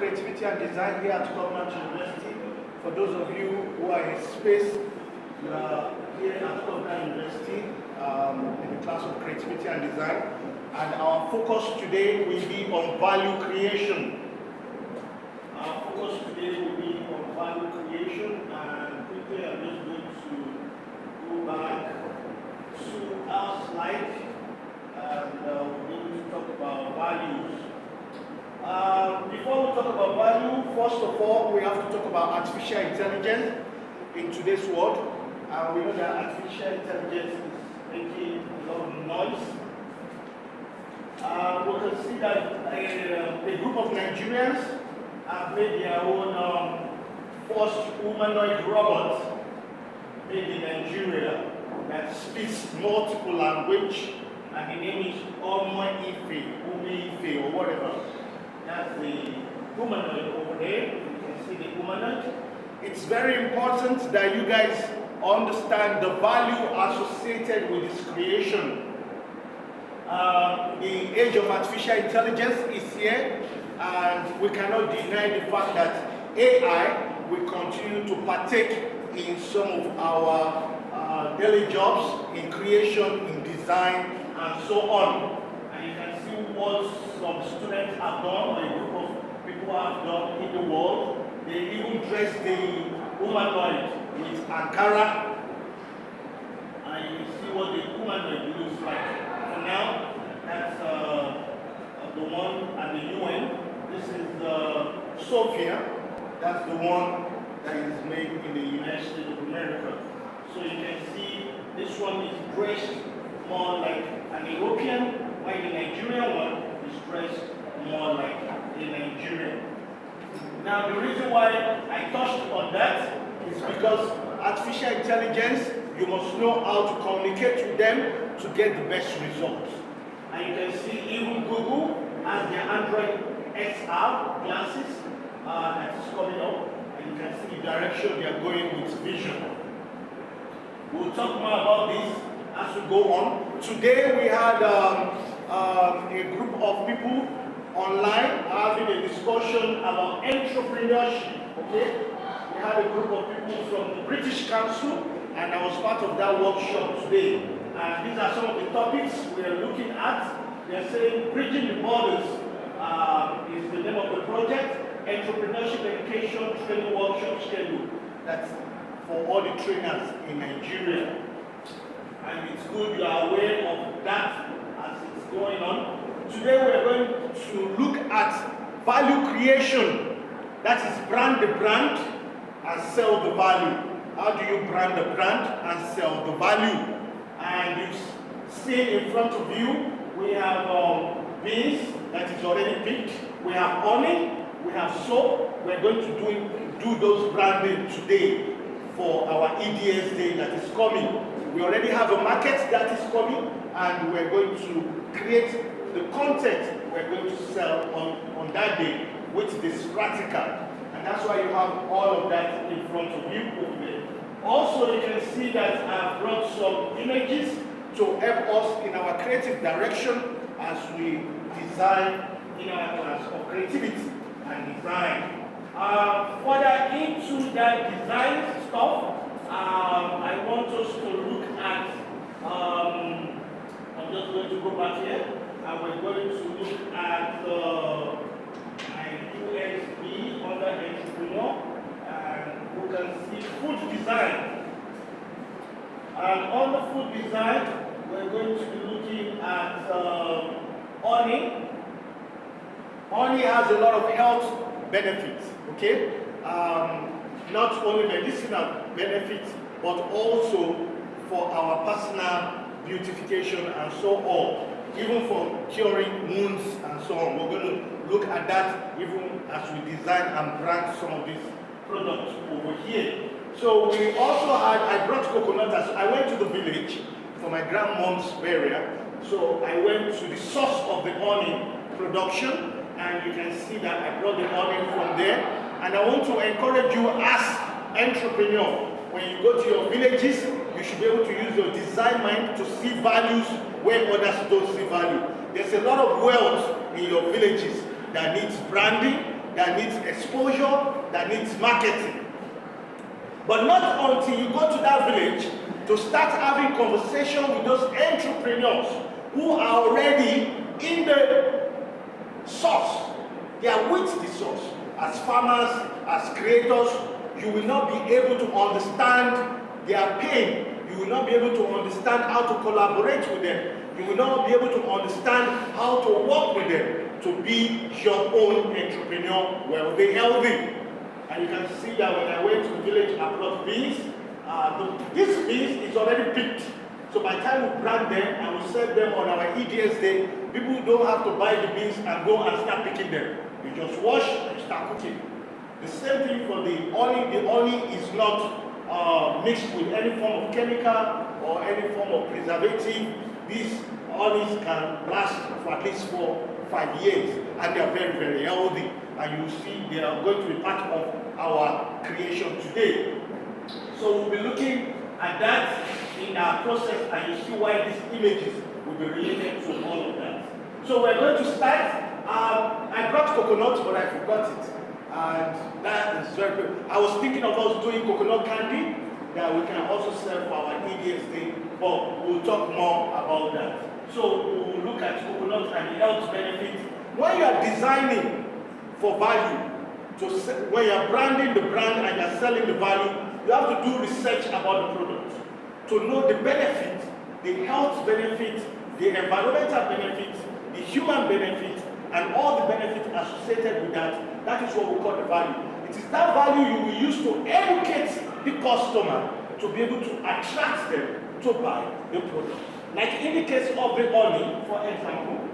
Creativity and Design here at Government University. For those of you who are in space, you are here at Government University in the class of Creativity and Design. And our focus today will be on value creation. Our focus today will be on value creation, and quickly I'm just going to go back to our slide, and we're going to talk about values. Before we talk about value, first of all, we have to talk about artificial intelligence in today's world. And we know that artificial intelligence is making a lot of noise. We can see that a group of Nigerians have made their own first humanoid robot made in Nigeria that speaks multiple languages, and the name is Umi Ife, or whatever. That's the humanoid over there. You can see the humanoid. It's very important that you guys understand the value associated with this creation. The age of artificial intelligence is here, and we cannot deny the fact that AI will continue to partake in some of our daily jobs, in creation, in design, and so on. And you can see what some students have done, or a group of people have done in the world. They even dress the humanoid with Ankara, and you can see what the humanoid looks like. For now, that's the one at the UN. This is Sophia. That's the one that is made in the United States of America. So you can see this one is dressed more like an European, while the Nigerian one is dressed more like a Nigerian. Now the reason why I touched on that is because artificial intelligence, you must know how to communicate with them to get the best results. And you can see even Google has their Android XR glasses that is coming up, and you can see the direction they are going with vision. We'll talk more about this as we go on. Today we had a group of people online having a discussion about entrepreneurship. Okay, we had a group of people from the British Council, and I was part of that workshop today. And these are some of the topics we are looking at. They are saying bridging the borders is the name of the project. Entrepreneurship education training workshop schedule. That's for all the trainers in Nigeria. And it's good you are aware of that as it's going on. Today we're going to look at value creation. That is brand the brand and sell the value. How do you brand the brand and sell the value? And you see in front of you, we have beans that is already picked. We have honey, we have soap. We're going to do those branding today for our EDS day that is coming. We already have a market that is coming, and we're going to create the content we're going to sell on that day, which is practical. And that's why you have all of that in front of you over there. Also, you can see that I've brought some images to help us in our creative direction as we design in our class of creativity and design. Further into that design stuff, I want us to look at, I'm just going to go back here, and we're going to look at my USB under entrepreneur, and we can see food design. And on the food design, we're going to be looking at honey. Honey has a lot of health benefits, okay? Not only medicinal benefits, but also for our personal beautification and so on, even for curing wounds and so on. We're going to look at that even as we design and brand some of these products over here. So we also had, I brought coconut. I went to the village for my grandmom's burial. So I went to the source of the honey production, and you can see that I brought the honey from there. And I want to encourage you as entrepreneur, when you go to your villages, you should be able to use your design mind to see values where others don't see value. There's a lot of wealth in your villages that needs branding, that needs exposure, that needs marketing. But not until you go to that village to start having conversation with those entrepreneurs who are already in the source. They are with the source. As farmers, as creators, you will not be able to understand their pain. You will not be able to understand how to collaborate with them. You will not be able to understand how to work with them to be your own entrepreneur, wealthy, healthy. And you can see that when I went to the village, I brought beans. This beans is already picked. So by the time we brand them and we sell them on our EDS day, people don't have to buy the beans and go and start picking them. You just wash and start cooking. The same thing for the honey. The honey is not mixed with any form of chemical or any form of preservative. These honeys can last for at least 4-5 years, and they are very, very healthy. And you see they are going to be part of our creation today. So we'll be looking at that in our process, and you see why these images will be related to all of that. So we're going to start. I brought coconut, but I forgot it. And that is very good. I was thinking of us doing coconut candy that we can also sell for our EDS day, but we'll talk more about that. So we'll look at coconut and the health benefits. When you are designing for value, when you are branding the brand and you are selling the value, you have to do research about the product to know the benefits, the health benefits, the environmental benefits, the human benefits, and all the benefits associated with that. That is what we call the value. It is that value you will use to educate the customer to be able to attract them to buy the product. Like in the case of the honey, for example,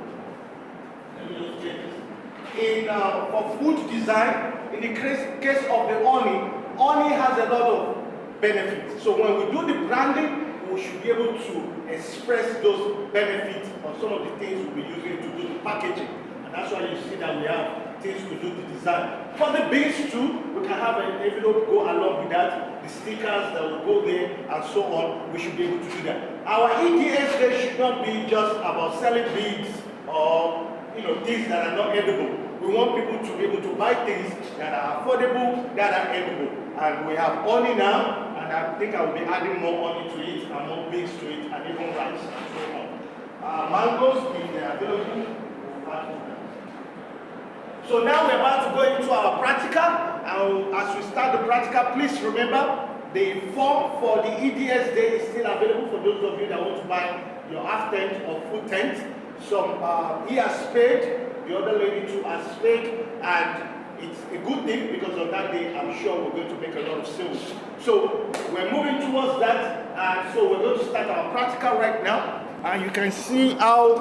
let me just get this. For food design, in the case of the honey has a lot of benefits. So when we do the branding, we should be able to express those benefits on some of the things we'll be using to do the packaging. And that's why you see that we have things to do the design. For the beans too, we can have an envelope go along with that, the stickers that will go there and so on. We should be able to do that. Our EDS day should not be just about selling beads or things that are not edible. We want people to be able to buy things that are affordable, that are edible. And we have honey now, and I think I will be adding more honey to it and more beans to it, and even rice and so on. Mangoes, if they are available, we'll add to them. So now we're about to go into our practical. And as we start the practical, please remember the form for the EDS day is still available for those of you that want to buy your half tent or full tent. He has paid, the other lady too has paid, and it's a good thing because on that day I'm sure we're going to make a lot of sales. So we're moving towards that, and so we're going to start our practical right now, and you can see how